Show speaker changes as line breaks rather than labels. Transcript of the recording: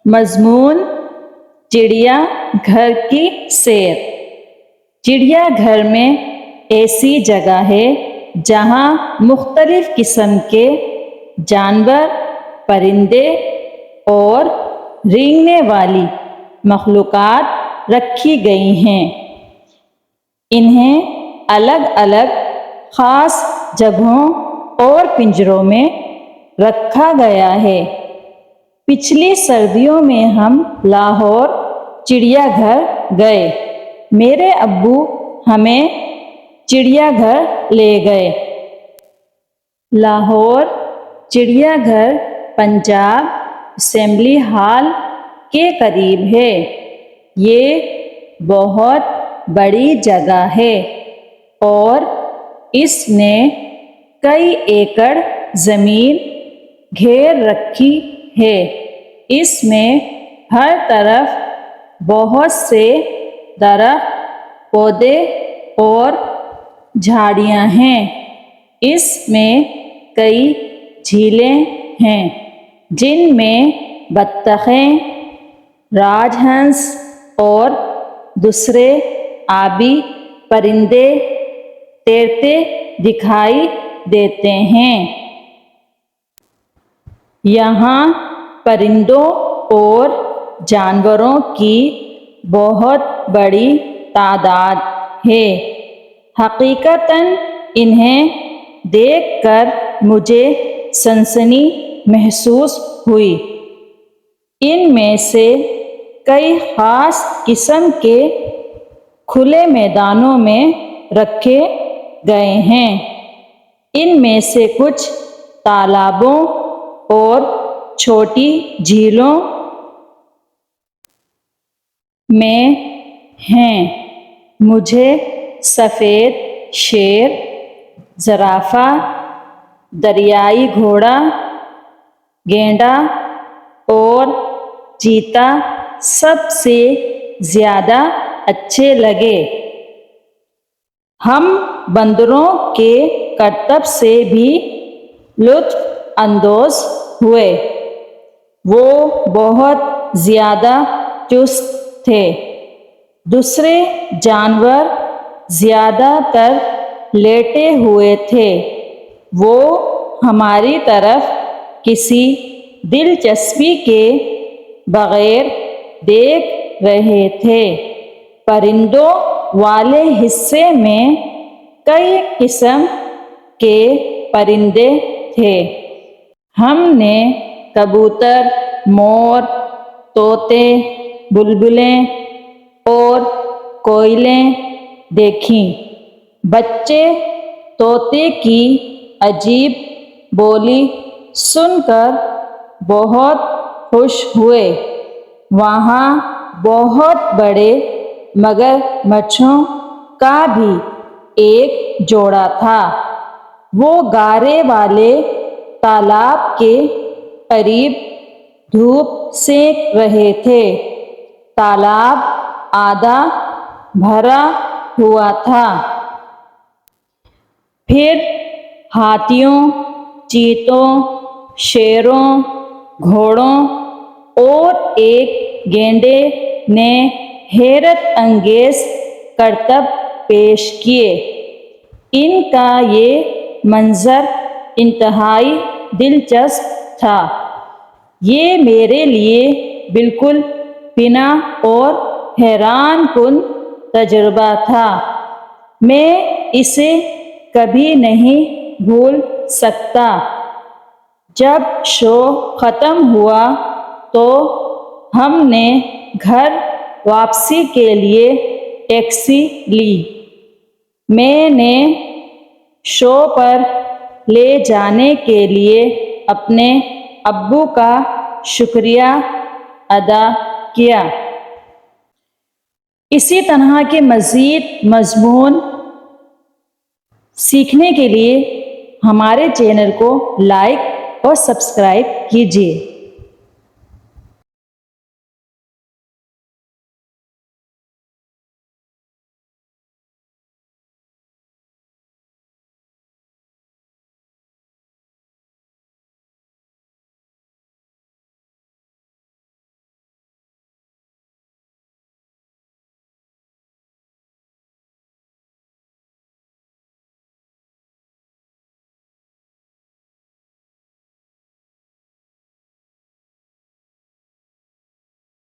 مضمون چڑیا گھر کی سیر۔ چڑیا گھر میں ایسی جگہ ہے جہاں مختلف قسم کے جانور، پرندے اور رینگنے والی مخلوقات رکھی گئی ہیں۔ انہیں الگ الگ خاص جگہوں اور پنجروں میں رکھا گیا ہے۔ پچھلی سردیوں میں ہم لاہور چڑیا گھر گئے۔ میرے ابو ہمیں چڑیا گھر لے گئے۔ لاہور چڑیا گھر پنجاب اسمبلی ہال کے قریب ہے۔ یہ بہت بڑی جگہ ہے اور اس نے کئی ایکڑ زمین گھیر رکھی ہے۔ اس میں ہر طرف بہت سے درخت، پودے اور جھاڑیاں ہیں۔ اس میں کئی جھیلیں ہیں جن میں بطخیں، راج ہنس اور دوسرے آبی پرندے تیرتے دکھائی دیتے ہیں۔ یہاں پرندوں اور جانوروں کی بہت بڑی تعداد ہے۔ حقیقتاً انہیں دیکھ کر مجھے سنسنی محسوس ہوئی۔ ان میں سے کئی خاص قسم کے کھلے میدانوں میں رکھے گئے ہیں۔ ان میں سے کچھ تالابوں اور چھوٹی جھیلوں میں ہیں۔ مجھے سفید شیر، زرافہ، دریائی گھوڑا، گینڈا اور چیتا سب سے زیادہ اچھے لگے۔ ہم بندروں کے کرتب سے بھی لطف اندوز ہوئے۔ وہ بہت زیادہ چست تھے۔ دوسرے جانور زیادہ تر لیٹے ہوئے تھے۔ وہ ہماری طرف کسی دلچسپی کے بغیر دیکھ رہے تھے۔ پرندوں والے حصے میں کئی قسم کے پرندے تھے۔ ہم نے کبوتر، مور، طوطے، بلبلیں اور کوئلیں دیکھیں۔ بچے طوطے کی عجیب بولی سن کر بہت خوش ہوئے۔ وہاں بہت بڑے مگرمچھوں کا بھی ایک جوڑا تھا۔ وہ گارے والے تالاب کے قریب دھوپ سینک رہے تھے۔ تالاب آدھا بھرا ہوا تھا۔ پھر ہاتھیوں، چیتوں، شیروں، گھوڑوں اور ایک گینڈے نے حیرت انگیز کرتب پیش کیے۔ ان کا یہ منظر انتہائی دلچسپ تھا۔ یہ میرے لیے بالکل فنا اور حیران کن تجربہ تھا۔ میں اسے کبھی نہیں بھول سکتا۔ جب شو ختم ہوا تو ہم نے گھر واپسی کے لیے ٹیکسی لی۔ میں نے شو پر لے جانے کے لیے اپنے ابو کا شکریہ ادا کیا۔ اسی طرح کے مزید مضمون سیکھنے کے لیے ہمارے چینل کو لائک اور سبسکرائب کیجیے۔